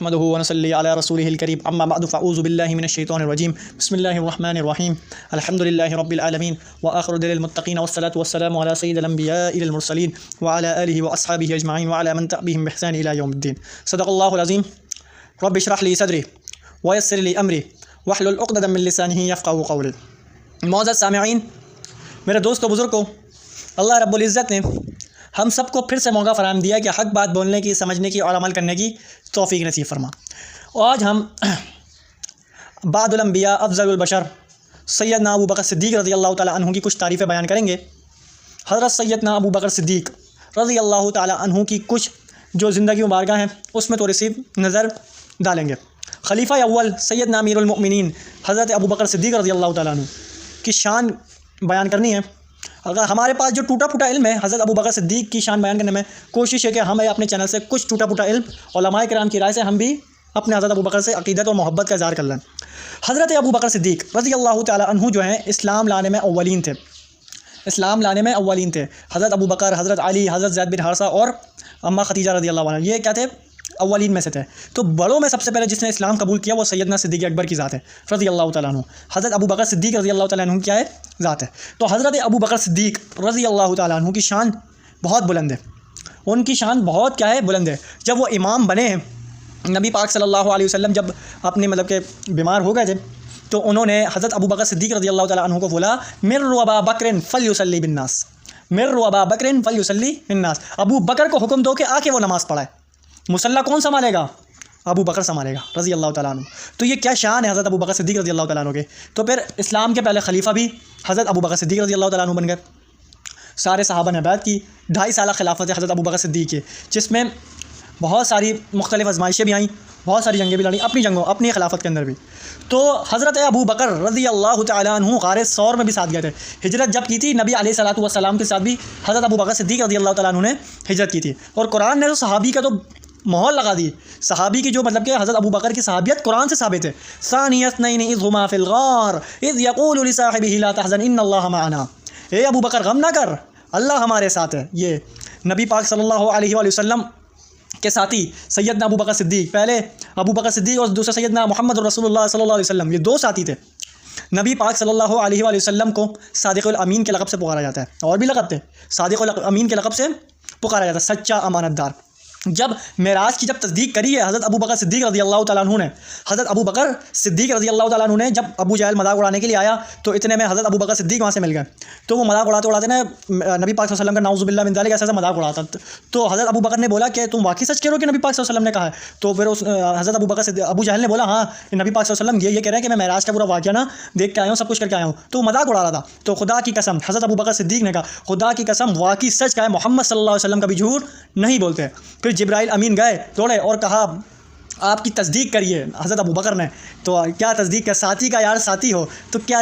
नहमदुहु व नसल्ली अला रसूलिहिल करीम अम्मा बअदु फ़अऊज़ु बिल्लाहि मिनश शैतानिर रजीम बिस्मिल्लाहिर रहमानिर रहीम अल्हम्दुलिल्लाहि रब्बिल आलमीन व आखिरु दिलिल मुत्तक़ीन वस्सलातु वस्सलामु अला सय्यिदिल अंबियाइ वल मुरसलीन व अला आलिहि व अस्हाबिहि अजमाइन व अला मन तबिअहुम बिइहसान इला यौमिद्दीन। सदक़ल्लाहुल अज़ीम। रब्बि इश्रह ली सदरी व यस्सिर ली अमरी वहलुल उक़दतम मिन लिसानी यफ़क़हू क़ौली। मौजूद सामिईन, मेरे दोस्तों बुज़ुर्गों, अल्लाह रब्बुल इज़्ज़त ने हम सबको फिर से मौका फ़राहम दिया कि हक़ बात बोलने की, समझने की और अमल करने की तौफ़ीक नसीब फरमा। आज हम बादुल अंबिया अफ़ज़लुल बशर सैयदना अबू बकर सिद्दीक़ रज़ी अल्लाह ताला अन्हु की कुछ तारीफ़ें बयान करेंगे। हज़रत सैयदना अबू बकर सिद्दीक़ रज़ी अल्लाह ताला अन्हु की कुछ जो ज़िंदगी मुबारक हैं उसमें थोड़ी सी नज़र डालेंगे। खलीफ़ा अव्वल सैयदना अमीरुल मोमिनीन हज़रत अबू बकर सिद्दीक़ रज़ी अल्लाह ताला अन्हु की शान बयान करनी है। अगर हमारे पास जो टूटा फूटा इल्म है हज़रत अबू बकर सिद्दीक़ की शान बयान करने में कोशिश है कि हम अपने चैनल से कुछ टूटा फूटा इल्म उलमाए किराम की राय से हम भी अपने हज़रत अबू बकर से अक़ीदत और मोहब्बत का इज़हार कर लें। हज़रत अबू बकर सिद्दीक़ रज़ी अल्लाह ताला अन्हु जो हैं इस्लाम लाने में अव्वलीन थे। हज़रत अबू बकर, हज़रत अली, हज़रत ज़ैद बिन हारिसा और अम्मा खदीजा रज़ी अल्लाह अन्हा, ये क्या थे? अव्वलीन में से थे। तो बड़ों में सबसे पहले जिसने इस्लाम कबूल किया वो सैयदना सिद्दीक़ अकबर की ज़ात है रज़ी अल्लाह ताला अन्हु। हज़रत अबू बकर सिद्दीक़ रज़ी अल्लाह ताला अन्हु क्या है? ज़ात है। तो हज़रत अबू बकर सिद्दीक़ रज़ी अल्लाह ताला अन्हु की शान बहुत बुलंद है। उनकी शान बहुत क्या है? बुलंद है। जब वो इमाम बने हैं, नबी पाक सल्लल्लाहु अलैहि वसल्लम जब अपने मतलब के बीमार हो गए थे तो उन्होंने हज़रत अबू बकर सिद्दीक़ रज़ी अल्लाह ताला अन्हु को बोला, मिर्रु अबा बकरिन फलयुसल्ली बिन्नास, मिर्रु अबा बकरिन फलयुसल्ली बिन्नास। अबू बकर को हुक्म दो कि आके वो नमाज़ पढ़ाए। मुसल्ला कौन संभालेगा? अबू बकर संभालेगा रज़ी अल्लाह ताला अन्हु। तो ये क्या शान है हज़रत अबू बकर सिद्दीक़ रज़ी अल्लाह ताला अन्हु के। तो फिर इस्लाम के पहले खलीफा भी हज़रत अबू बकर सिद्दीक़ रज़ी अल्लाह ताला अन्हु बन गए। सारे सहाबा ने बैत की। 2.5 साल खिलाफत है हज़रत अबू बकर सिद्दीक़ के, जिसमें बहुत सारी मुख्तलिफ़ आजमाइशें भी आईं, बहुत सारी जंगें भी लड़ी अपनी जंगों, अपनी खिलाफत के अंदर भी। तो हज़रत अबू बकर रज़ी अल्लाह ताला अन्हु गारे सौर में भी साथ गए थे। हिजरत जब की थी नबी अलैहिस्सलातु वस्सलाम के साथ भी हज़रत अबू बकर सिद्दीक़ रज़ी अल्लाह ताला अन्हु ने हिजरत की थी। और कुरान ने तो सहाबी का तो मोहर लगा दी। सहाबी की जो मतलब कि हज़रत अबू बकर की सहाबियत कुरान से साबित है। सानी इस्नैनि इज़ हुमा फ़िल गार इज़ यक़ूलु लिसाहिबिही ला तहज़न इन्नल्लाह मअना। ए अबू बकर गम ना कर, अल्लाह हमारे साथ है। ये नबी पाक सल्लल्लाहु अलैहि वसल्लम के साथी सैयदना अबू बकर सिद्दीक़, पहले अबू बकर सिद्दीक़ और दूसरे सैयदना मोहम्मद रसूलुल्लाह सल्लल्लाहु अलैहि वसल्लम, ये दो साथी थे। नबी पाक सल्लल्लाहु अलैहि वसल्लम को सादिक़ुल अमीन के लक़ब से पुकारा जाता है, और भी लक़ब थे। सादिक़ुल अमीन के लक़ब से पुकारा जाता है, सच्चा अमानतदार। जब मेराज की जब तस्दीक करी है हज़रत अबू बकर सिद्दीक़ रज़ी अल्लाह ताला अन्हु ने, हज़रत अबू बकर सिद्दीक़ रज़ी अल्लाह ताला अन्हु ने जब अबू जहल मजाक उड़ाने के लिए आया तो इतने में हज़रत अबू बकर सिद्दीक़ वहाँ से मिल गए। तो वो मजाक उड़ाते उड़ाते ना नबी पाक सल्लल्लाहु अलैहि वसल्लम का नाउज़ुबिल्लाह मिन ज़ालिक ऐसा मजाक उड़ाता। तो हज़रत अबू बकर ने बोला कि तुम वाकई सच कह रहे हो कि नबी पाक सल्लल्लाहु अलैहि वसल्लम ने कहा है? तो फिर उस हज़रत अबू जहल ने बोला, हाँ नबी पाक सल्लल्लाहु अलैहि वसल्लम ये कह रहे हैं कि मैं मेराज का पूरा वाक़या ना देख के आया हूँ, सब कुछ करके आया हूँ। तो मजाक उड़ा रहा था। तो खुदा की कसम, हज़रत अबू बकर सिद्दीक़ ने कहा, खुदा की कसम वाकई सच कहा है, मोहम्मद सल्लल्लाहु अलैहि वसल्लम कभी झूठ नहीं बोलते। फिर जिब्राइल अमीन गए दौड़े और कहा आपकी तस्दीक करिए। हज़रत अबू बकर ने तो क्या तस्दीक का, साथी का यार साथी हो तो क्या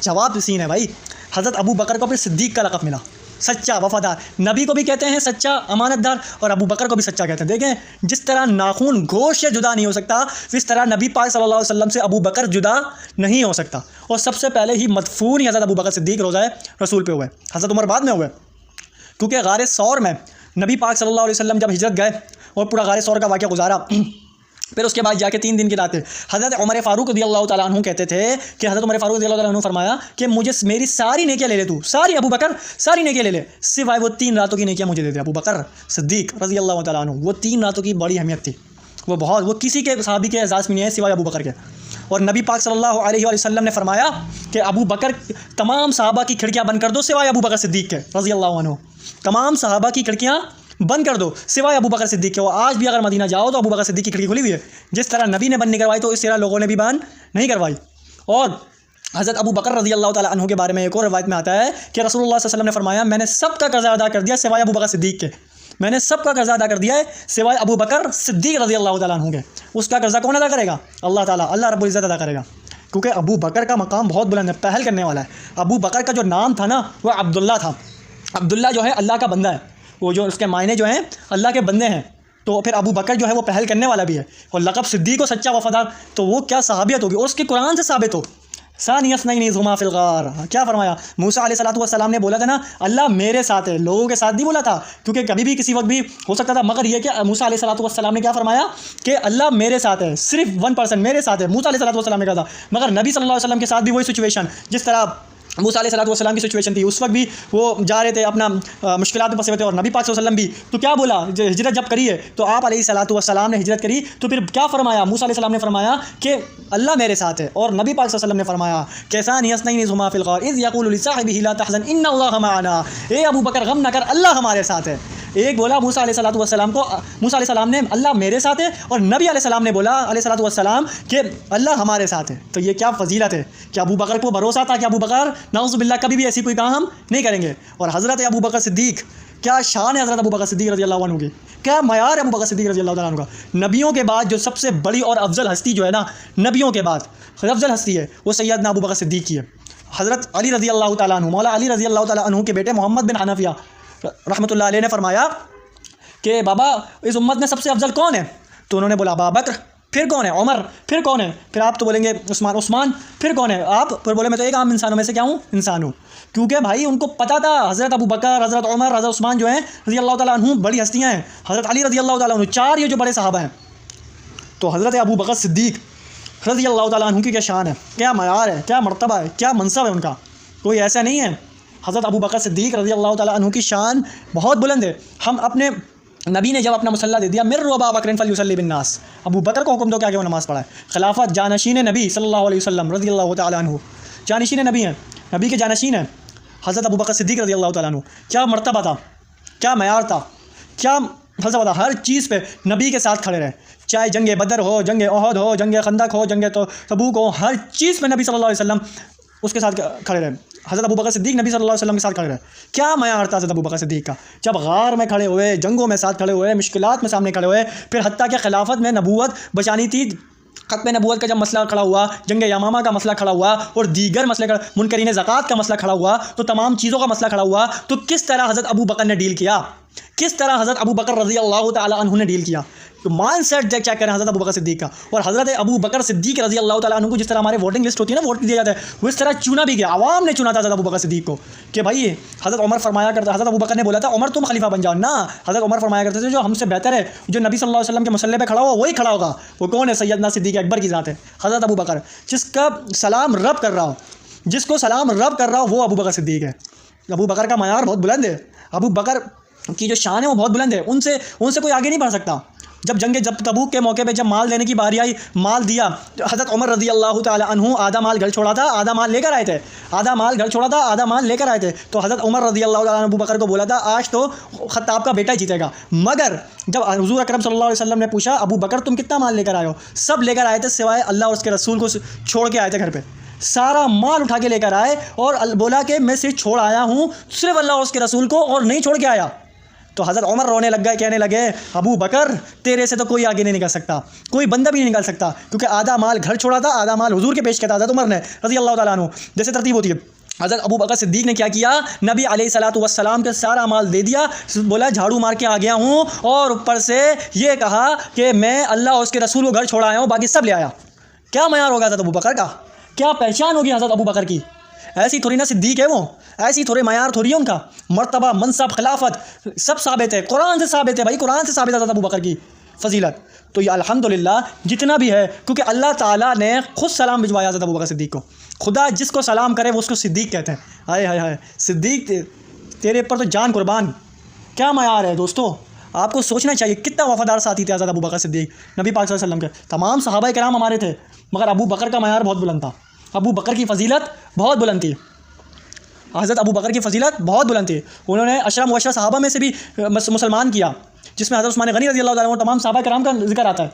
जवाब सीन है भाई। हज़रत अबू बकर को फिर सिद्दीक़ का लक़ब मिला, सच्चा वफ़ादार। नबी को भी कहते हैं सच्चा अमानतदार और अबू बकर को भी सच्चा कहते हैं। देखें जिस तरह नाखून गोश्त से जुदा नहीं हो सकता, इस तरह नबी पाक सल्लल्लाहु अलैहि वसल्लम से अबू बकर जुदा नहीं हो सकता। और सबसे पहले ही मदफून हज़रत अबू बकर सिद्दीक़ रोज़ाए रसूल पे हुए, हज़रत उमर बाद में हुए। क्योंकि गारे सौर में नबी पाक सल्लल्लाहु अलैहि वसल्लम जब हिजरत गए और पूरा गारे सौर का वाक़या गुजारा, फिर उसके बाद जाके 3 दिन की रात हज़रत उमर फ़ारूक रज़ी अल्लाह ताला अन्हु कहते थे कि हज़रत उमर फ़ारूक रज़ी अल्लाह ताला अन्हु फरमाया कि मुझे मेरी सारी नेकियां ले ले तू, सारी अबू बकर सारी नेकियां ले ले, सिवाय वो 3 रातों की नेकियां मुझे दे दे। अबू बकर सिद्दीक़ रज़ी अल्लाह ताला अन्हु, वो 3 रातों की बड़ी अहमियत थी। वो किसी के सहाबी के एजाज़ में नहीं है सिवाय अबू बकर के। और नबी पाक सल्लल्लाहु अलैहि वसल्लम ने फरमाया कि अबू बकर तमाम सहाबा की खिड़कियाँ बंद कर दो सिवाय अबू बकर सिद्दीक़ के रज़ी अल्लाह अन्हु। तमाम सहाबा की खिड़कियाँ बंद कर दो सिवाय अबू बकर सिद्दीक़ के। वो आज भी अगर मदीना जाओ तो अबू बकर सिद्दीक़ की खिड़की खुली हुई है। जिस तरह नबी ने बंद नहीं करवाई तो इस तरह लोगों ने भी बंद नहीं करवाई। और हज़रत अबू बकर रज़ी अल्लाह ताला अन्हु के बारे में एक और रिवायत में आता है कि रसूलुल्लाह सल्लल्लाहु अलैहि वसल्लम ने फरमाया, मैंने सबका कर्ज़ा अदा कर दिया सिवाय अबू बकर सिद्दीक़ के, मैंने सबका कर्ज़ा अदा कर दिया है सिवाय अबू बकर सिद्दीक़ रज़ी अल्लाह ताला अन्हु के। उसका कर्ज़ा कौन अदा करेगा? अल्लाह ताला, अल्लाह रब्बुल इज़्ज़त अदा करेगा। क्योंकि अबू बकर का मकाम बहुत बुलंद है, पहल करने वाला है। अबू बकर का जो नाम था ना वह अब्दुल्ला था। अब्दुल्ला जो है अल्लाह का बंदा है, वो जो उसके मायने जो हैं अल्लाह के बंदे हैं। तो फिर अबू बकर जो है वो पहल करने वाला भी है। और लक़ब सिद्दीक़ को सच्चा वफ़ादार, तो वो क्या सहाबियत होगी। और उसके कुरान से साबित हो सानियस्नैनि इज़ हुमा फ़िल ग़ार, क्या फरमाया? मूसा अलैहिस्सलातु वस्सलाम ने बोला था ना अल्लाह मेरे साथ है, लोगों के साथ नहीं बोला था, क्योंकि कभी भी किसी वक्त भी हो सकता था। मगर ये कि मूसा अलैहिस्सलातु वस्सलाम ने क्या फरमाया कि अल्लाह मेरे साथ है, सिर्फ 1% मेरे साथ है, मूसा अलैहिस्सलातु वस्सलाम ने कहा था। मगर नबी सल्लल्लाहु अलैहि वसल्लम के साथ भी वही सिचुएशन, जिस तरह मूसा अलैहिस्सलातु वस्सलाम की सिचुएशन थी, उस वक्त भी वो जा रहे थे अपना मुश्किलात में फंसे हुए थे, और नबी पाक सल्लल्लाहु अलैहि वसल्लम भी। तो क्या बोला, हिजरत जब करी है तो आप अलैहिस्सलातु वस्सलाम ने हिजरत करी, तो फिर क्या फरमाया? मूसा अलैहिस्सलाम ने फरमाया कि अल्लाह मेरे साथ है, और नबी पाक सल्लल्लाहु अलैहि वसल्लम ने फरमाया कैसा नियस्नैनि इज़ हुमा फ़िल ग़ार इज़ यक़ूलु लिसाहिबिही ला तहज़न इन्नल्लाह मअना, ए अबू बकर गम न कर, अल्लाह हमारे साथ है। एक बोला मूसा अलैहिस्सलातु वस्सलाम को, मूसा अलैहिस्सलाम ने अल्लाह मेरे साथ है, और नबी अलैहिस्सलाम ने बोला अलैहिस्सलातु वस्सलाम कि अल्लाह हमारे साथ है। तो ये क्या फजीलत है कि अबू बकर को भरोसा था कि अबू बकर नाउज़ुबिल्लाह कभी भी ऐसी कोई काम हम नहीं करेंगे। और हज़रत अबू बकर सिद्दीक़, क्या शान है हज़रत अबू बकर सिद्दीक़ रज़ियल्लाहु अन्हु की, क्या मयार है अबू बकर सिद्दीक़ रज़ियल्लाहु अन्हु का। नबियों के बाद जो सबसे बड़ी और अफजल हस्ती जो है ना, नबियों के बाद अफजल हस्ती है, वो सैयदना अबू बकर सिद्दीक़ की है। हज़रत अली रज़ियल्लाहु तआला अन्हु, मौला अली रज़ियल्लाहु तआला अन्हु के बेटे मोहम्मद बिन हनफिया रहमतुल्लाह अलैह ने फरमाया कि बाबा इस उम्मत में सबसे अफजल कौन है? तो उन्होंने बोला अबू बकर, फिर कौन है? उमर, फिर कौन है? फिर आप तो बोलेंगे उस्मान, फिर कौन है? आप फिर बोले मैं तो एक आम इंसानों में से क्या हूँ, इंसान हूँ। क्योंकि भाई उनको पता था हज़रत अबू बकर, हज़रत उमर, हज़रत उस्मान जो हैं रज़ियल्लाहु ताला अन्हु बड़ी हस्तियाँ हैं, हज़रत अली रज़ियल्लाहु ताला अन्हु, चार ये जो बड़े सहाबा हैं। तो हज़रत अबू बकर सिद्दीक़ रज़ियल्लाहु ताला अन्हु की क्या शान है, क्या मयार है, क्या मर्तबा है, क्या मनसब है उनका, कोई ऐसा नहीं है। हज़रत अबू बकर सिद्दीक़ रज़ियल्लाहु ताला अन्हु की शान बहुत बुलंद है। हम अपने नबी ने जब अपना मुसल्ला दे दिया, मिर्रु अबा बकर फलयुसल्ली बिन्नास, अबू बकर को हुक्म दो क्या कि वो नमाज़ पढ़ाए। खिलाफत जानशीन नबी सल्लल्लाहु अलैहि वसल्लम रज़ियल्लाहु ताला अन्हु, जानशीन नबी हैं, नबी के जानशीन हैं हज़रत अबू बकर सिद्दीक़ रज़ियल्लाहु ताला अन्हु। क्या मर्तबा था, क्या मयार था, क्या फलसफा था, हर चीज़ पे नबी के साथ खड़े रहे, चाहे जंग बदर हो, जंग ओहद हो, जंग खंदक हो, जंग तबूक हो, हर चीज़ पे नबी सल्लल्लाहु अलैहि वसल्लम उसके साथ खड़े रहे। हज़रत अबू बकर सिद्दीक़ नबी सल्लल्लाहु अलैहि वसल्लम के साथ खड़े रहे। क्या मयार था हज़रत अबू बकर सिद्दीक़ का, जब गार में खड़े हुए, जंगों में साथ खड़े हुए, मुश्किलात में सामने खड़े हुए, फिर हत्ता के खिलाफत में नबूवत बचानी थी, ख़त्म नबूवत का जब मसला खड़ा हुआ, जंग यमामा का मसला खड़ा हुआ, और दीगर मसले का, मुनकरीन ज़कात का मसला खड़ा हुआ, तो तमाम चीज़ों का मसला खड़ा हुआ, तो किस तरह हज़रत अबू बकर ने डील किया, किस तरह हज़रत अबू बकर रज़ियल्लाहु ताला अन्हु ने डील किया। तो माइंड सेट चेक करें हज़रत अबू बकर सिद्दीक़ का। और हज़रत अबू बकर सिद्दीक़ रज़ियल्लाहु ताला अन्हु को जिस तरह हमारे वोटिंग लिस्ट होती है ना, वोट दिया जाता है, वो इस तरह चुना भी गया, आवाम ने चुना था हज़रत अबू बकर सिद्दीक़ को कि भाई हज़रत उमर फरमाया करता, हज़रत अबू बकर ने बोला था उमर तुम खलीफा बन जाओ ना, हज़रत उमर फरमाया करते थे जो हमसे बेहतर है, जो नबी सल्लल्लाहु अलैहि वसल्लम के मसल्ले पे खड़ा हो वही खड़ा होगा। वो कौन है? सैयदना सिद्दीक़ अकबर की ज़ात है हज़रत अबू बकर, जिसका सलाम रब कर रहा हो, जिसको सलाम रब कर रहा हो वो अबू बकर सिद्दीक़ है। अबू बकर का मयार बहुत बुलंद है, अबू बकर की जो शान है वो बहुत बुलंद है, उनसे कोई आगे नहीं बढ़ सकता। जब तबूक के मौके पे जब माल देने की बारी आई, माल दिया, तो हज़रत उमर रज़ियल्लाहु ताला अन्हु आधा माल घर छोड़ा था, आधा माल लेकर आए थे, आधा माल घर छोड़ा था, आधा माल लेकर आए थे। तो हज़रत उमर रज़ियल्लाहु ताला अन्हु अबू बकर को बोला था आज तो खत्ताब का बेटा ही जीतेगा। मगर जब हुज़ूर अकरम सल्लल्लाहु अलैहि वसल्लम ने पूछा अबू बकर तुम कितना माल लेकर आए हो, सब लेकर आए थे सिवाय अल्लाह और उसके रसूल को छोड़ के आए थे घर पर, सारा माल उठा के लेकर आए और बोला कि मैं सिर्फ छोड़ आया हूँ सिर्फ अल्लाह और उसके रसूल को, और नहीं छोड़ के आया। तो हज़रत उमर रोने लग गए, कहने लगे अबू बकर तेरे से तो कोई आगे नहीं निकल सकता, कोई बंदा भी नहीं निकल सकता, क्योंकि आधा माल घर छोड़ा था, आधा माल हुजूर के पेश किया था हज़रत उमर ने रज़ियल्लाहु ताला अन्हु। जैसे तरतीब होती है, हज़रत अबू बकर सिद्दीक़ ने क्या किया, नबी अलैहिस्सलातु वस्सलाम के सारा माल दे दिया, बोला झाड़ू मार के आ गया हूँ, और ऊपर से ये कहा कि मैं अल्लाह और उसके रसूल को घर छोड़ा आया हूँ, बाकी सब ले आया। क्या मयार होगा हज़रत अबू बकर का, क्या पहचान होगी हज़रत अबू बकर की। ऐसी थोड़ी ना सिद्दीक़ है वो, ऐसी थोड़े मयार थोड़ी है उनका, मर्तबा मनसब खिलाफत सब साबित है, कुरान से साबित है भाई, कुरान से साबित है हज़रत अबू बकर की फजीलत। तो ये अल्हम्दुलिल्लाह जितना भी है, क्योंकि अल्लाह ताला ने खुद सलाम भिजवाया हज़रत अबू बकर सिद्दीक़ को। खुदा जिसको सलाम करे वो उसको सिद्दीक़ कहते हैं। हाय हाय हाय, सिद्दीक़ तेरे पर तो जान कुर्बान, क्या मयार है दोस्तों। आपको सोचना चाहिए कितना वफ़ादार साथी थे हज़रत अबू बकर सिद्दीक़ नबी पाक सल्लल्लाहु अलैहि वसल्लम के। तमाम सहाबा किराम हमारे थे, मगर अबू बकर का मयार बहुत बुलंद था, अबू बकर की फ़जीलत बहुत बुलंद थी, हज़रत अबू बकर की फ़जीलत बहुत बुलंद थी। उन्होंने अशरा मुबश्शरा सहाबा में से भी मुसलमान किया, जिसमें हज़रत उस्मान गनी रज़ियल्लाहु ताला अन्हु तमाम सहाबा किराम का जिक्र आता है,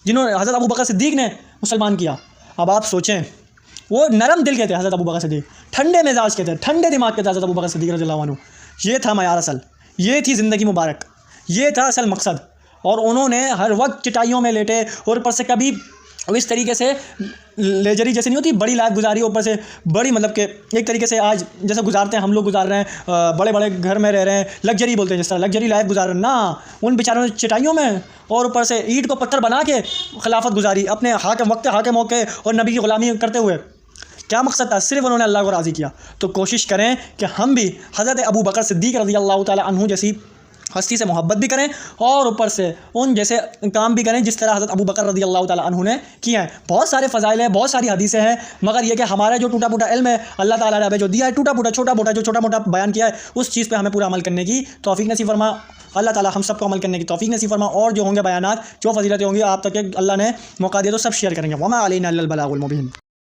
जिन्होंने हज़रत अबू बकर सिद्दीक़ ने मुसलमान किया। अब आप सोचें, वो नरम दिल के थे हज़रत अबू बकर सिद्दीक़, ठंडे मिजाज के थे, ठंडे दिमाग के थे हज़रत अबू बकर सिद्दीक़ रज़ियल्लाहु अन्हु। ये था मयार असल, ये थी ज़िंदगी मुबारक, ये था असल मकसद। और उन्होंने हर वक्त चटाइयों में लेटे, और ऊपर से कभी इस तरीके से लेजरी जैसे नहीं होती, बड़ी लाइफ गुजारी, ऊपर से बड़ी मतलब कि एक तरीके से आज जैसे गुजारते हैं हम लोग, गुजार रहे हैं, बड़े बड़े घर में रह रहे हैं, लग्जरी बोलते हैं जिस तरह, लग्जरी लाइफ गुजार रहे हैं ना, उन बेचारों ने चटाइयों में और ऊपर से ईंट को पत्थर बना के खिलाफत गुजारी, अपने हाकिम वक्त हाकिम होके और नबी की ग़ुलामी करते हुए। क्या मकसद था? सिर्फ उन्होंने अल्लाह को राज़ी किया। तो कोशिश करें कि हम भी हज़रत अबू बकर सिद्दीक़ रज़ियल्लाहु ताला अन्हु जैसी हस्ती से मोहब्बत भी करें और ऊपर से उन जैसे काम भी करें जिस तरह हज़रत अबू बकर रज़ियल्लाहु ताला अन्हु ने किया है। बहुत सारे फ़ज़ाइल हैं, बहुत सारी हदीसें हैं, मगर ये कि हमारा जो टूटा फूटा इल्म है अल्लाह ताला ने हमें जो दिया है, टूटा फूटा छोटा मोटा बयान किया है, उस चीज़ पे हमें पूरा अमल करने की तौफ़ीक नसीब फरमा। अल्लाह ताला हम सबको अमल करने की तौफ़ीक नसीब फरमा। और जो होंगे बयानात, जो फजीलतें होंगी आप तक अल्लाह ने मौका दिया तो सब शेयर करेंगे। वमा अलैना इल्लल बलागुल मुबीन।